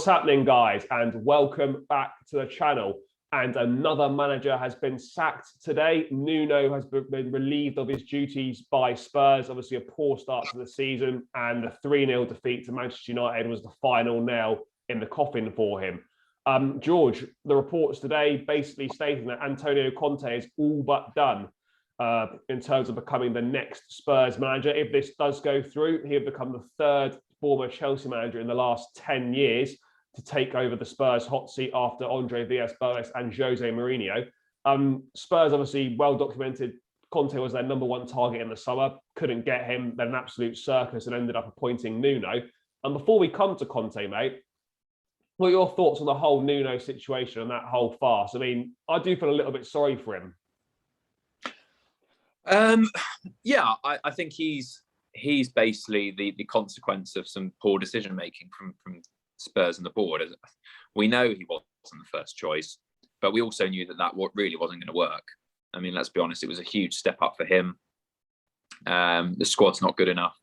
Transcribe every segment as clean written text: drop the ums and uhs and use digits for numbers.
What's happening, guys? And welcome back to the channel. And another manager has been sacked today. Nuno has been relieved of his duties by Spurs. Obviously, a poor start to the season, and the 3-0 defeat to Manchester United was the final nail in the coffin for him. George, the reports today basically stating that Antonio Conte is all but done in terms of becoming the next Spurs manager. If this does go through, he'll become the third former Chelsea manager in the last 10 years to take over the Spurs hot seat after Andre Villas-Boas and Jose Mourinho. Spurs, obviously, well documented. Conte was their number one target in the summer, couldn't get him, then an absolute circus, and ended up appointing Nuno. And before we come to Conte, mate, what are your thoughts on the whole Nuno situation and that whole farce? I mean, I do feel a little bit sorry for him. Yeah, I think he's basically the consequence of some poor decision making from Spurs and the board. We know he wasn't the first choice, but we also knew that really wasn't going to work. I mean, let's be honest, it was a huge step up for him. The squad's not good enough,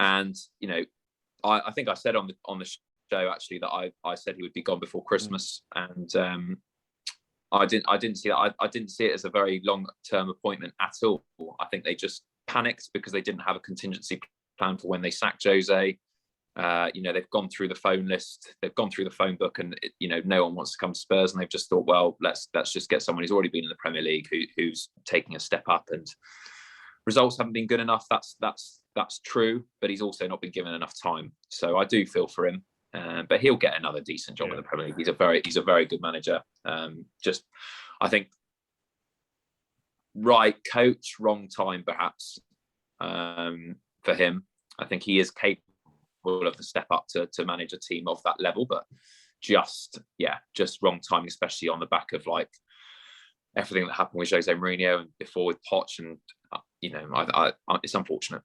and you know, I think I said on the show actually that I said he would be gone before Christmas, and I didn't see that. I didn't see it as a very long-term appointment at all. I think they just panicked because they didn't have a contingency plan for when they sacked Jose. You know, they've gone through the phone list, they've gone through the phone book, and you know, no one wants to come to Spurs, and they've just thought, well, let's just get someone who's already been in the Premier League who's taking a step up. And results haven't been good enough. That's true, but he's also not been given enough time. So I do feel for him. But he'll get another decent job in the Premier League. He's a very good manager. I think right coach, wrong time perhaps for him. I think he is capable of the step up to manage a team of that level, but just wrong timing, especially on the back of like everything that happened with Jose Mourinho and before with Poch, and you know, it's unfortunate.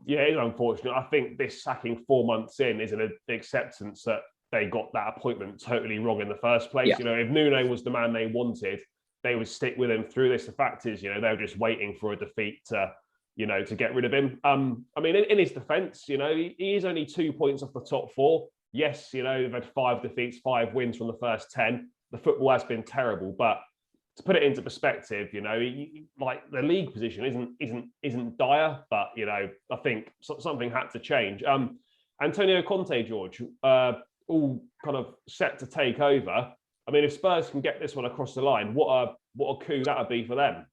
Yeah, it's unfortunate. I think this sacking 4 months in is an acceptance that they got that appointment totally wrong in the first place. Yeah. You know, if Nuno was the man they wanted, they would stick with him through this. The fact is, you know, they were just waiting for a defeat to get rid of him. I mean, in his defence, you know, he is only 2 points off the top four. Yes, you know, they've had 5 defeats, 5 wins from the first 10. The football has been terrible, but to put it into perspective, you know, like the league position isn't dire, but you know, I think something had to change. Antonio Conte, George, all kind of set to take over. I mean, if Spurs can get this one across the line, what a coup that would be for them.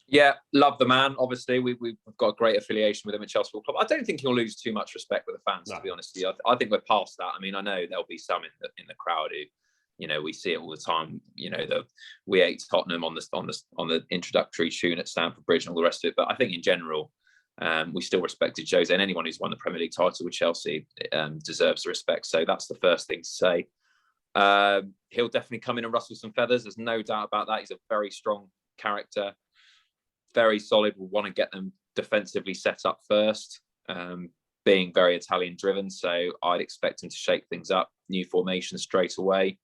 Yeah, love the man. Obviously, we've got a great affiliation with him at Chelsea Football Club. I don't think he'll lose too much respect with the fans, to be honest with you. I think we're past that. I mean, I know there'll be some in the crowd who, you know, we see it all the time. You know, we ate Tottenham on the introductory tune at Stamford Bridge and all the rest of it. But I think in general, we still respected Jose, and anyone who's won the Premier League title with Chelsea deserves the respect. So that's the first thing to say. He'll definitely come in and rustle some feathers. There's no doubt about that. He's a very strong character, very solid. We'll want to get them defensively set up first, being very Italian driven. So I'd expect him to shake things up, new formation straight away.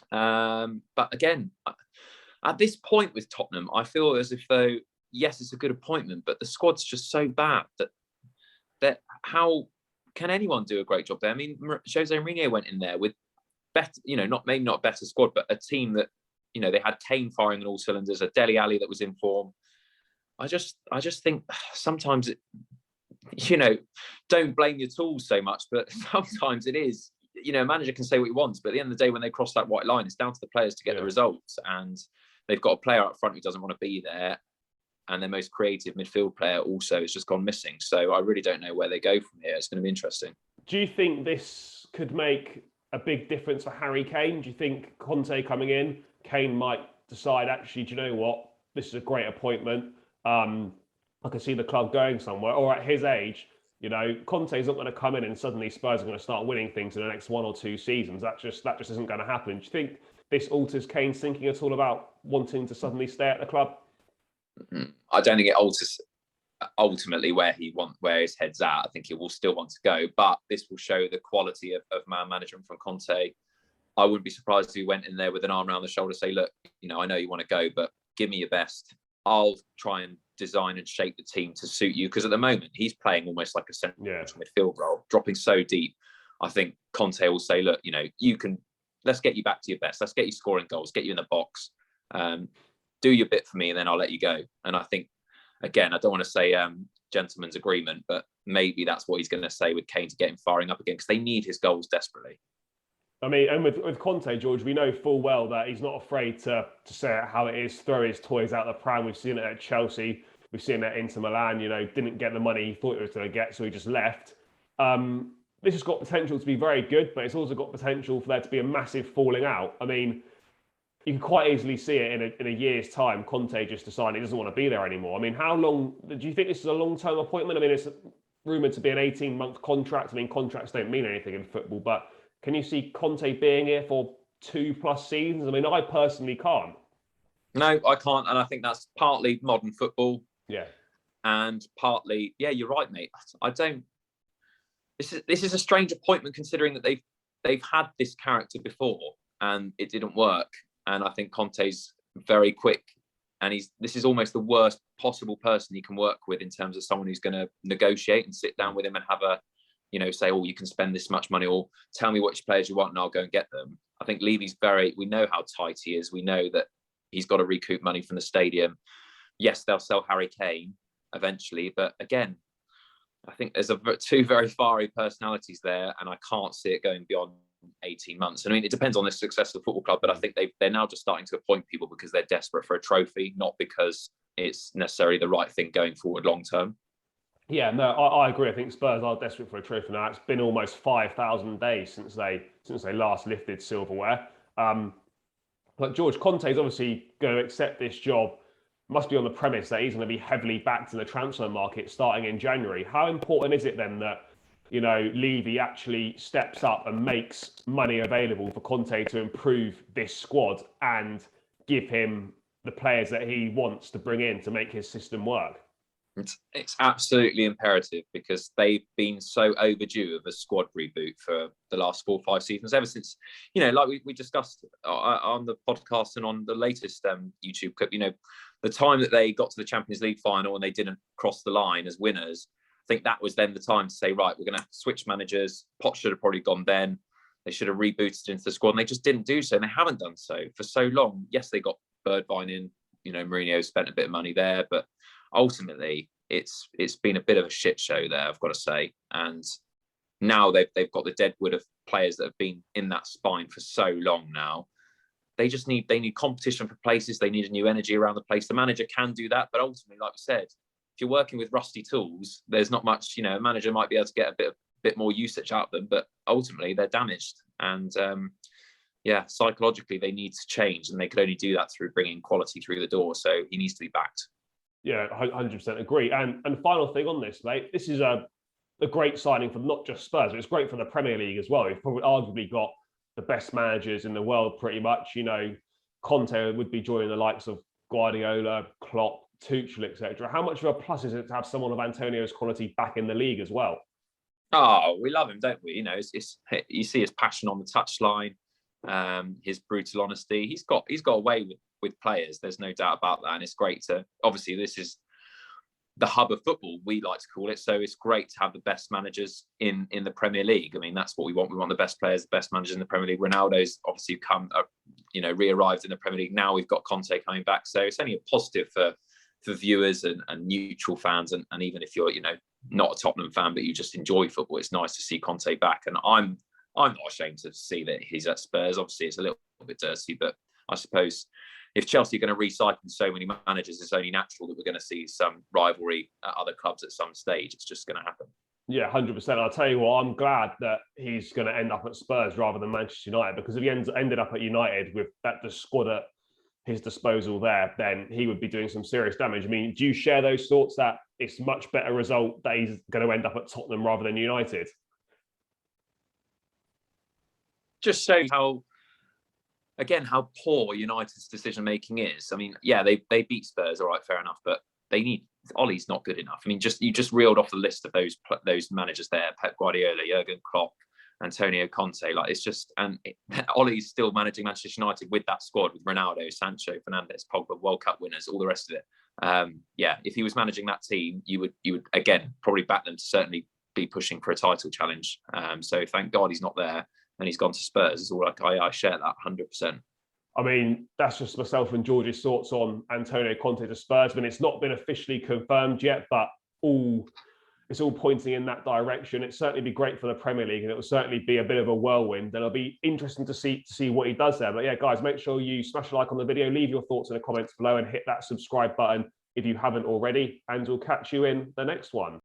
But again, at this point with Tottenham, I feel as if though, yes, it's a good appointment, but the squad's just so bad that how can anyone do a great job there? I mean, Jose Mourinho went in there with better, you know, maybe not a better squad, but a team that, you know, they had Kane firing on all cylinders, a Dele Alli that was in form. I just think sometimes, you know, don't blame your tools so much, but sometimes it is. You know, a manager can say what he wants, but at the end of the day, when they cross that white line, it's down to the players to get the results. And they've got a player up front who doesn't want to be there, and their most creative midfield player also has just gone missing. So I really don't know where they go from here. It's going to be interesting. Do you think this could make a big difference for Harry Kane? Do you think Conte coming in, Kane might decide, actually, do you know what? This is a great appointment. I can see the club going somewhere. Or at his age, you know, Conte's not going to come in and suddenly Spurs are going to start winning things in the next 1 or 2 seasons. That just isn't going to happen. Do you think this alters Kane's thinking at all about wanting to suddenly stay at the club? I don't think it alters ultimately where his head's at. I think he will still want to go, but this will show the quality of man management from Conte. I wouldn't be surprised if he went in there with an arm around the shoulder, say, look, you know, I know you want to go, but give me your best. I'll try and design and shape the team to suit you. Because at the moment, he's playing almost like a central midfield role, dropping so deep. I think Conte will say, look, let's get you back to your best. Let's get you scoring goals, get you in the box. Do your bit for me, and then I'll let you go. And I think, again, I don't want to say gentleman's agreement, but maybe that's what he's going to say with Kane to get him firing up again, because they need his goals desperately. I mean, and with Conte, George, we know full well that he's not afraid to say it how it is, throw his toys out the pram. We've seen it at Chelsea. We've seen it at Inter Milan, didn't get the money he thought he was going to get, so he just left. This has got potential to be very good, but it's also got potential for there to be a massive falling out. I mean, you can quite easily see it in a year's time, Conte just deciding he doesn't want to be there anymore. I mean, how long, do you think this is a long-term appointment? I mean, it's rumoured to be an 18-month contract. I mean, contracts don't mean anything in football, but can you see Conte being here for 2+ seasons? I mean, I personally can't. No, I can't. And I think that's partly modern football. Yeah. And partly, yeah, you're right, mate. I don't. This is a strange appointment, considering that they've had this character before and it didn't work. And I think Conte's very quick, and this is almost the worst possible person he can work with in terms of someone who's going to negotiate and sit down with him and have a, say, oh, you can spend this much money, or tell me which players you want and I'll go and get them. I think Levy's we know how tight he is. We know that he's got to recoup money from the stadium. Yes, they'll sell Harry Kane eventually, but again, I think there's two very fiery personalities there, and I can't see it going beyond 18 months. I mean, it depends on the success of the football club, but I think they're now just starting to appoint people because they're desperate for a trophy, not because it's necessarily the right thing going forward long term. Yeah, no, I agree. I think Spurs are desperate for a trophy now. It's been almost 5,000 days since they last lifted silverware. But George, Conte is obviously going to accept this job. Must be on the premise that he's going to be heavily backed in the transfer market starting in January. How important is it then that Levy actually steps up and makes money available for Conte to improve this squad and give him the players that he wants to bring in to make his system work? It's absolutely imperative, because they've been so overdue of a squad reboot for the last 4 or 5 seasons, ever since, like we discussed on the podcast and on the latest YouTube clip, the time that they got to the Champions League final and they didn't cross the line as winners. I think that was then the time to say, right, we're going to have to switch managers. Poch should have probably gone then. They should have rebooted into the squad, and they just didn't do so. And they haven't done so for so long. Yes, they got Birdvine in. Mourinho spent a bit of money there, but ultimately it's been a bit of a shit show there, I've got to say. And now they've got the deadwood of players that have been in that spine for so long now. They need competition for places. They need a new energy around the place. The manager can do that, but ultimately, like we said, if you're working with rusty tools, there's not much, a manager might be able to get a bit more usage out of them, but ultimately they're damaged. And psychologically they need to change, and they could only do that through bringing quality through the door. So he needs to be backed. Yeah, 100% agree. And final thing on this, mate, this is a great signing for not just Spurs, but it's great for the Premier League as well. We've probably arguably got the best managers in the world pretty much. Conte would be joining the likes of Guardiola, Klopp, Tuchel, etc. How much of a plus is it to have someone of Antonio's quality back in the league as well? Oh, we love him, don't we? You see his passion on the touchline, his brutal honesty. He's got a way with players. There's no doubt about that, and it's great to. Obviously, this is the hub of football, we like to call it. So it's great to have the best managers in the Premier League. I mean, that's what we want. We want the best players, the best managers in the Premier League. Ronaldo's obviously re-arrived in the Premier League. Now we've got Conte coming back. So it's only a positive for viewers and neutral fans. And even if you're, not a Tottenham fan, but you just enjoy football, it's nice to see Conte back. And I'm not ashamed to see that he's at Spurs. Obviously, it's a little bit dirty, but I suppose if Chelsea are going to recycle so many managers, it's only natural that we're going to see some rivalry at other clubs at some stage. It's just going to happen. Yeah, 100%. I'll tell you what, I'm glad that he's going to end up at Spurs rather than Manchester United, because if he ended up at United with the squad at his disposal there, then he would be doing some serious damage. I mean, do you share those thoughts that it's much better result that he's going to end up at Tottenham rather than United? Just shows how poor United's decision making is. I mean, yeah, they beat Spurs, all right, fair enough, but Ollie's not good enough. I mean, you just reeled off the list of those managers there: Pep Guardiola, Jurgen Klopp, Antonio Conte. Ollie's still managing Manchester United with that squad, with Ronaldo, Sancho, Fernandes, Pogba, World Cup winners, all the rest of it. If he was managing that team, you would again probably back them to certainly be pushing for a title challenge. So thank God he's not there and he's gone to Spurs. It's all like I share that 100%. I mean, that's just myself and George's thoughts on Antonio Conte to Spurs. I mean, it's not been officially confirmed yet, but it's all pointing in that direction. It'd certainly be great for the Premier League, and it will certainly be a bit of a whirlwind. And it'll be interesting to see what he does there. But yeah, guys, make sure you smash a like on the video, leave your thoughts in the comments below, and hit that subscribe button if you haven't already. And we'll catch you in the next one.